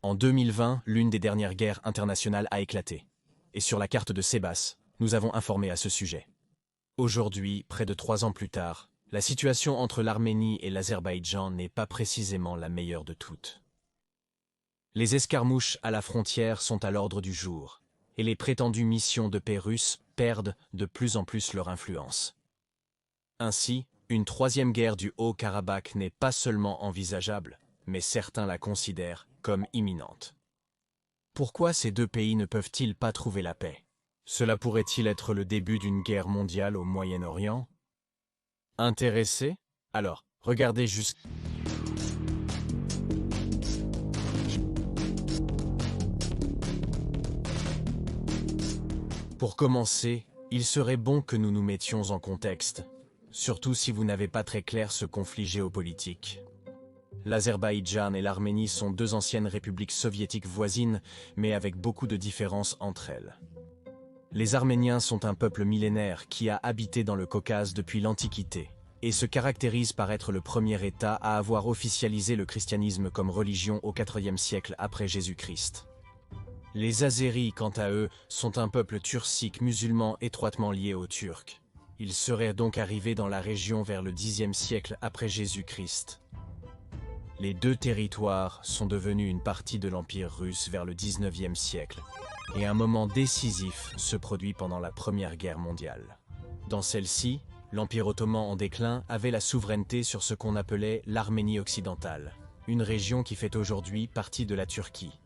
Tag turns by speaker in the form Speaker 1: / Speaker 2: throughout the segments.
Speaker 1: En 2020, l'une des dernières guerres internationales a éclaté. Et sur la carte de Sébas, nous avons informé à ce sujet. Aujourd'hui, près de 3 ans plus tard, la situation entre l'Arménie et l'Azerbaïdjan n'est pas précisément la meilleure de toutes. Les escarmouches à la frontière sont à l'ordre du jour, et les prétendues missions de paix russes perdent de plus en plus leur influence. Ainsi, une troisième guerre du Haut-Karabakh n'est pas seulement envisageable, mais certains la considèrent comme imminente. Pourquoi ces deux pays ne peuvent-ils pas trouver la paix? Cela pourrait-il être le début d'une guerre mondiale au Moyen-Orient? Intéressé? Alors, regardez juste... Pour commencer, il serait bon que nous nous mettions en contexte, surtout si vous n'avez pas très clair ce conflit géopolitique. L'Azerbaïdjan et l'Arménie sont deux anciennes républiques soviétiques voisines, mais avec beaucoup de différences entre elles. Les Arméniens sont un peuple millénaire qui a habité dans le Caucase depuis l'Antiquité, et se caractérise par être le premier État à avoir officialisé le christianisme comme religion au IVe siècle après Jésus-Christ. Les Azéris, quant à eux, sont un peuple turcique musulman étroitement lié aux Turcs. Ils seraient donc arrivés dans la région vers le Xe siècle après Jésus-Christ. Les deux territoires sont devenus une partie de l'Empire russe vers le XIXe siècle, et un moment décisif se produit pendant la Première Guerre mondiale. Dans celle-ci, l'Empire ottoman en déclin avait la souveraineté sur ce qu'on appelait l'Arménie occidentale, une région qui fait aujourd'hui partie de la Turquie.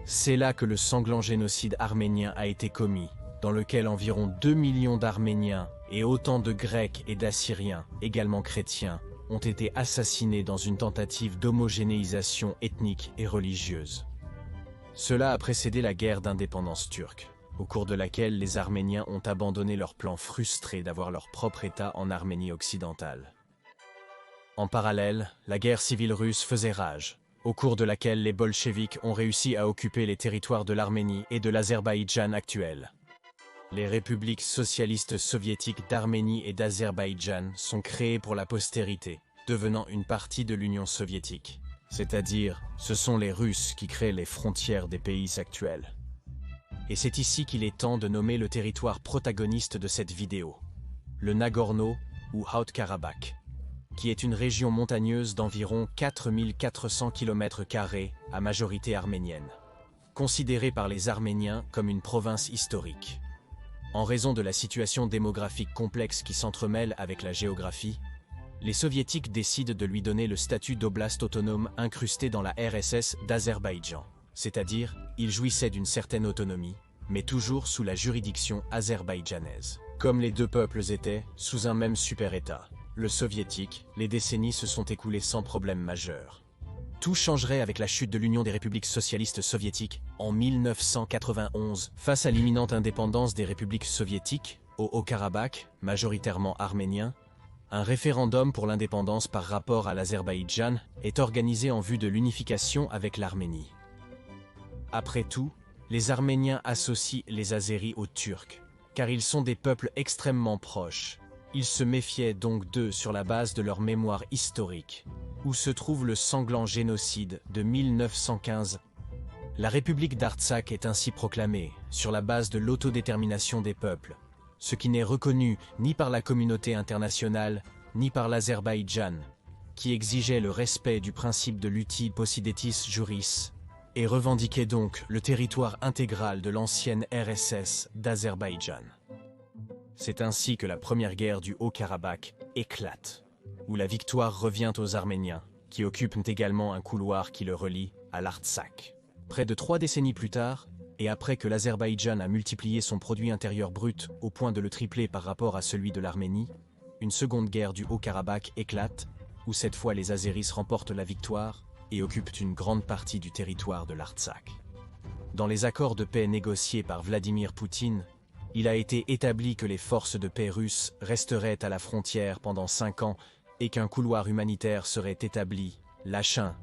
Speaker 1: C'est là que le sanglant génocide arménien a été commis, dans lequel environ 2 millions d'Arméniens et autant de Grecs et d'Assyriens, également chrétiens, ont été assassinés dans une tentative d'homogénéisation ethnique et religieuse. Cela a précédé la guerre d'indépendance turque, au cours de laquelle les Arméniens ont abandonné leur plan frustré d'avoir leur propre État en Arménie occidentale. En parallèle, la guerre civile russe faisait rage, au cours de laquelle les bolcheviks ont réussi à occuper les territoires de l'Arménie et de l'Azerbaïdjan actuel. Les républiques socialistes soviétiques d'Arménie et d'Azerbaïdjan sont créées pour la postérité, devenant une partie de l'Union soviétique. C'est-à-dire, ce sont les Russes qui créent les frontières des pays actuels. Et c'est ici qu'il est temps de nommer le territoire protagoniste de cette vidéo, le Nagorno ou Haut-Karabakh, qui est une région montagneuse d'environ 4400 km² à majorité arménienne, considérée par les Arméniens comme une province historique. En raison de la situation démographique complexe qui s'entremêle avec la géographie, les Soviétiques décident de lui donner le statut d'oblast autonome incrusté dans la RSS d'Azerbaïdjan, c'est-à-dire, il jouissait d'une certaine autonomie, mais toujours sous la juridiction azerbaïdjanaise. Comme les deux peuples étaient sous un même super-État, le soviétique, les décennies se sont écoulées sans problème majeur. Tout changerait avec la chute de l'Union des républiques socialistes soviétiques en 1991 face à l'imminente indépendance des républiques soviétiques, au Haut-Karabakh, majoritairement arménien. Un référendum pour l'indépendance par rapport à l'Azerbaïdjan est organisé en vue de l'unification avec l'Arménie. Après tout, les Arméniens associent les Azéris aux Turcs, car ils sont des peuples extrêmement proches. Ils se méfiaient donc d'eux sur la base de leur mémoire historique, où se trouve le sanglant génocide de 1915. La République d'Artsakh est ainsi proclamée, sur la base de l'autodétermination des peuples, ce qui n'est reconnu ni par la communauté internationale, ni par l'Azerbaïdjan, qui exigeait le respect du principe de l'uti possidetis juris, et revendiquait donc le territoire intégral de l'ancienne RSS d'Azerbaïdjan. C'est ainsi que la première guerre du Haut-Karabakh éclate, où la victoire revient aux Arméniens, qui occupent également un couloir qui le relie à l'Artsakh. Près de 3 décennies plus tard, et après que l'Azerbaïdjan a multiplié son produit intérieur brut au point de le tripler par rapport à celui de l'Arménie, une seconde guerre du Haut-Karabakh éclate, où cette fois les Azéris remportent la victoire et occupent une grande partie du territoire de l'Artsakh. Dans les accords de paix négociés par Vladimir Poutine, il a été établi que les forces de paix russes resteraient à la frontière pendant 5 ans et qu'un couloir humanitaire serait établi, Lachin,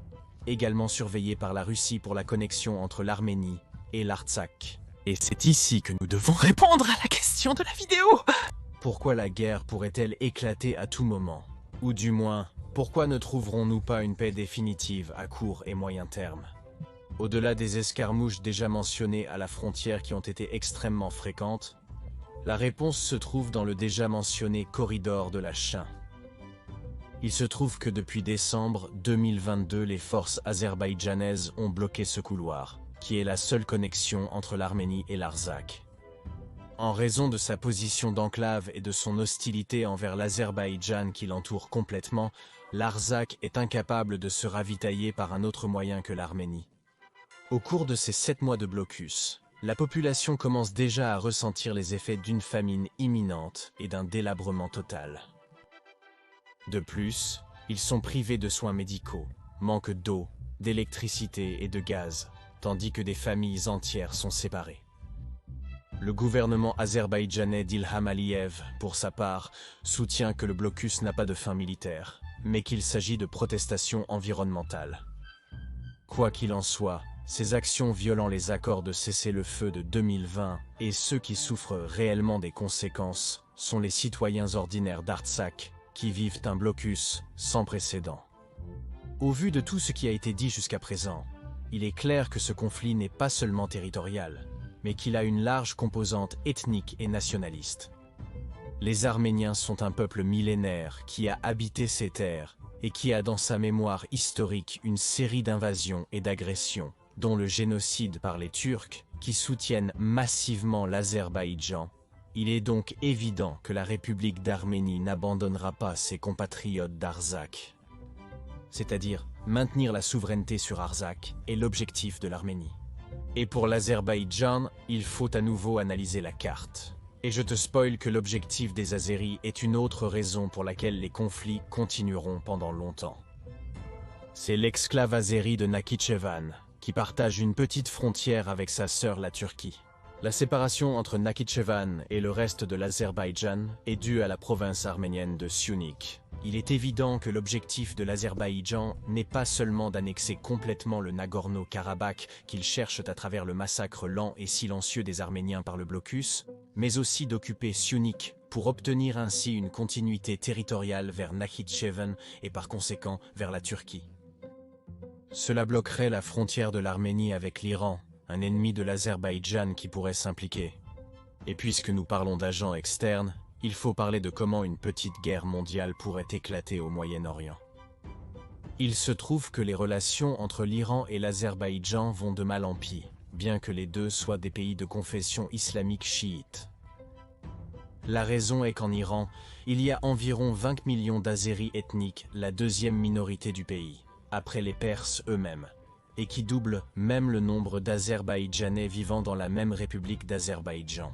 Speaker 1: également surveillé par la Russie pour la connexion entre l'Arménie et l'Artsakh. Et c'est ici que nous devons répondre à la question de la vidéo. Pourquoi la guerre pourrait-elle éclater à tout moment? Ou du moins, pourquoi ne trouverons-nous pas une paix définitive à court et moyen terme? Au-delà des escarmouches déjà mentionnées à la frontière qui ont été extrêmement fréquentes, la réponse se trouve dans le déjà mentionné corridor de la Chine. Il se trouve que depuis décembre 2022, les forces azerbaïdjanaises ont bloqué ce couloir, qui est la seule connexion entre l'Arménie et l'Artsakh. En raison de sa position d'enclave et de son hostilité envers l'Azerbaïdjan qui l'entoure complètement, l'Artsakh est incapable de se ravitailler par un autre moyen que l'Arménie. Au cours de ces 7 mois de blocus, la population commence déjà à ressentir les effets d'une famine imminente et d'un délabrement total. De plus, ils sont privés de soins médicaux, manque d'eau, d'électricité et de gaz, tandis que des familles entières sont séparées. Le gouvernement azerbaïdjanais d'Ilham Aliyev, pour sa part, soutient que le blocus n'a pas de fin militaire, mais qu'il s'agit de protestations environnementales. Quoi qu'il en soit, ces actions violant les accords de cessez-le-feu de 2020 et ceux qui souffrent réellement des conséquences sont les citoyens ordinaires d'Artsakh qui vivent un blocus sans précédent. Au vu de tout ce qui a été dit jusqu'à présent, il est clair que ce conflit n'est pas seulement territorial, mais qu'il a une large composante ethnique et nationaliste. Les Arméniens sont un peuple millénaire qui a habité ces terres et qui a dans sa mémoire historique une série d'invasions et d'agressions, dont le génocide par les Turcs, qui soutiennent massivement l'Azerbaïdjan. Il est donc évident que la République d'Arménie n'abandonnera pas ses compatriotes d'Artsakh. C'est-à-dire, maintenir la souveraineté sur Artsakh est l'objectif de l'Arménie. Et pour l'Azerbaïdjan, il faut à nouveau analyser la carte. Et je te spoil que l'objectif des Azéris est une autre raison pour laquelle les conflits continueront pendant longtemps. C'est l'exclave azéri de Nakhichevan, qui partage une petite frontière avec sa sœur la Turquie. La séparation entre Nakhichevan et le reste de l'Azerbaïdjan est due à la province arménienne de Syunik. Il est évident que l'objectif de l'Azerbaïdjan n'est pas seulement d'annexer complètement le Nagorno-Karabakh qu'il cherche à travers le massacre lent et silencieux des Arméniens par le blocus, mais aussi d'occuper Syunik pour obtenir ainsi une continuité territoriale vers Nakhichevan et par conséquent vers la Turquie. Cela bloquerait la frontière de l'Arménie avec l'Iran, un ennemi de l'Azerbaïdjan qui pourrait s'impliquer. Et puisque nous parlons d'agents externes, il faut parler de comment une petite guerre mondiale pourrait éclater au Moyen-Orient. Il se trouve que les relations entre l'Iran et l'Azerbaïdjan vont de mal en pis, bien que les deux soient des pays de confession islamique chiite. La raison est qu'en Iran, il y a environ 20 millions d'Azéris ethniques, la deuxième minorité du pays, après les Perses eux-mêmes, et qui double même le nombre d'Azerbaïdjanais vivant dans la même République d'Azerbaïdjan.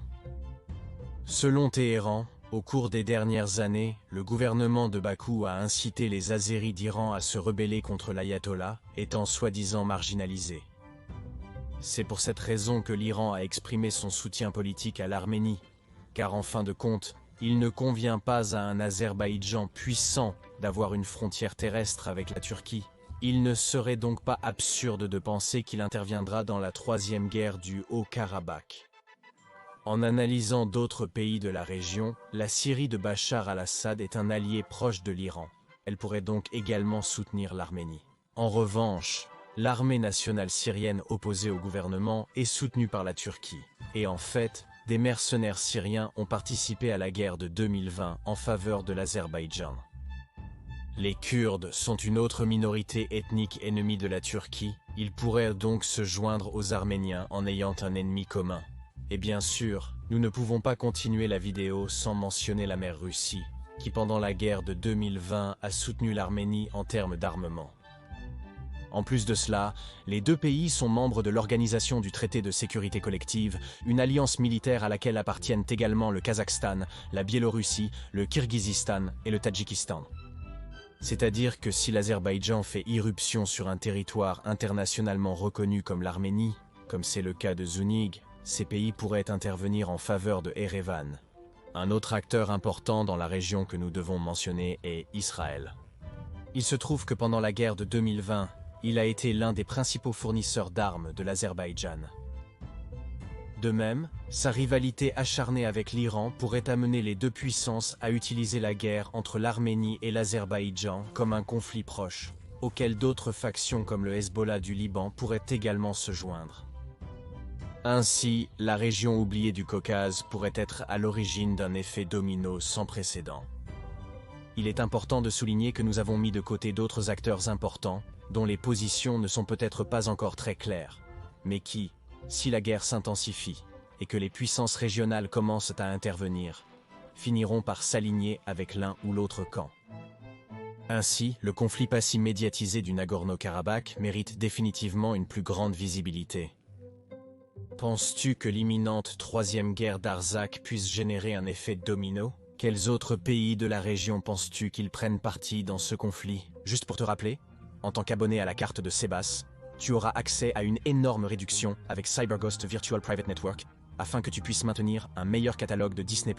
Speaker 1: Selon Téhéran, au cours des dernières années, le gouvernement de Bakou a incité les Azéris d'Iran à se rebeller contre l'ayatollah, étant soi-disant marginalisés. C'est pour cette raison que l'Iran a exprimé son soutien politique à l'Arménie, car en fin de compte, il ne convient pas à un Azerbaïdjan puissant d'avoir une frontière terrestre avec la Turquie. Il ne serait donc pas absurde de penser qu'il interviendra dans la troisième guerre du Haut-Karabakh. En analysant d'autres pays de la région, la Syrie de Bachar al-Assad est un allié proche de l'Iran. Elle pourrait donc également soutenir l'Arménie. En revanche, l'armée nationale syrienne opposée au gouvernement est soutenue par la Turquie. Et en fait, des mercenaires syriens ont participé à la guerre de 2020 en faveur de l'Azerbaïdjan. Les Kurdes sont une autre minorité ethnique ennemie de la Turquie. Ils pourraient donc se joindre aux Arméniens en ayant un ennemi commun. Et bien sûr, nous ne pouvons pas continuer la vidéo sans mentionner la mère Russie, qui pendant la guerre de 2020 a soutenu l'Arménie en termes d'armement. En plus de cela, les deux pays sont membres de l'Organisation du Traité de sécurité collective, une alliance militaire à laquelle appartiennent également le Kazakhstan, la Biélorussie, le Kirghizistan et le Tadjikistan. C'est-à-dire que si l'Azerbaïdjan fait irruption sur un territoire internationalement reconnu comme l'Arménie, comme c'est le cas de Zounig, ces pays pourraient intervenir en faveur de Erevan. Un autre acteur important dans la région que nous devons mentionner est Israël. Il se trouve que pendant la guerre de 2020, il a été l'un des principaux fournisseurs d'armes de l'Azerbaïdjan. De même, sa rivalité acharnée avec l'Iran pourrait amener les deux puissances à utiliser la guerre entre l'Arménie et l'Azerbaïdjan comme un conflit proche, auxquelles d'autres factions comme le Hezbollah du Liban pourraient également se joindre. Ainsi, la région oubliée du Caucase pourrait être à l'origine d'un effet domino sans précédent. Il est important de souligner que nous avons mis de côté d'autres acteurs importants, dont les positions ne sont peut-être pas encore très claires, mais qui, si la guerre s'intensifie et que les puissances régionales commencent à intervenir, finiront par s'aligner avec l'un ou l'autre camp. Ainsi, le conflit pas si médiatisé du Nagorno-Karabakh mérite définitivement une plus grande visibilité. Penses-tu que l'imminente troisième guerre d'Artsakh puisse générer un effet domino? Quels autres pays de la région penses-tu qu'ils prennent parti dans ce conflit? Juste pour te rappeler, en tant qu'abonné à la carte de Sebas, tu auras accès à une énorme réduction avec CyberGhost Virtual Private Network, afin que tu puisses maintenir un meilleur catalogue de Disney+,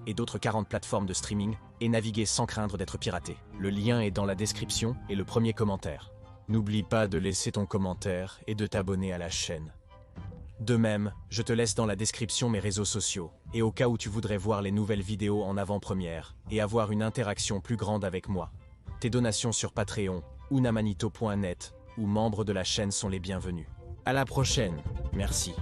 Speaker 1: et d'autres 40 plateformes de streaming, et naviguer sans craindre d'être piraté. Le lien est dans la description et le premier commentaire. N'oublie pas de laisser ton commentaire et de t'abonner à la chaîne. De même, je te laisse dans la description mes réseaux sociaux, et au cas où tu voudrais voir les nouvelles vidéos en avant-première, et avoir une interaction plus grande avec moi, tes donations sur Patreon, ou namanito.net, ou membres de la chaîne sont les bienvenus. À la prochaine, merci.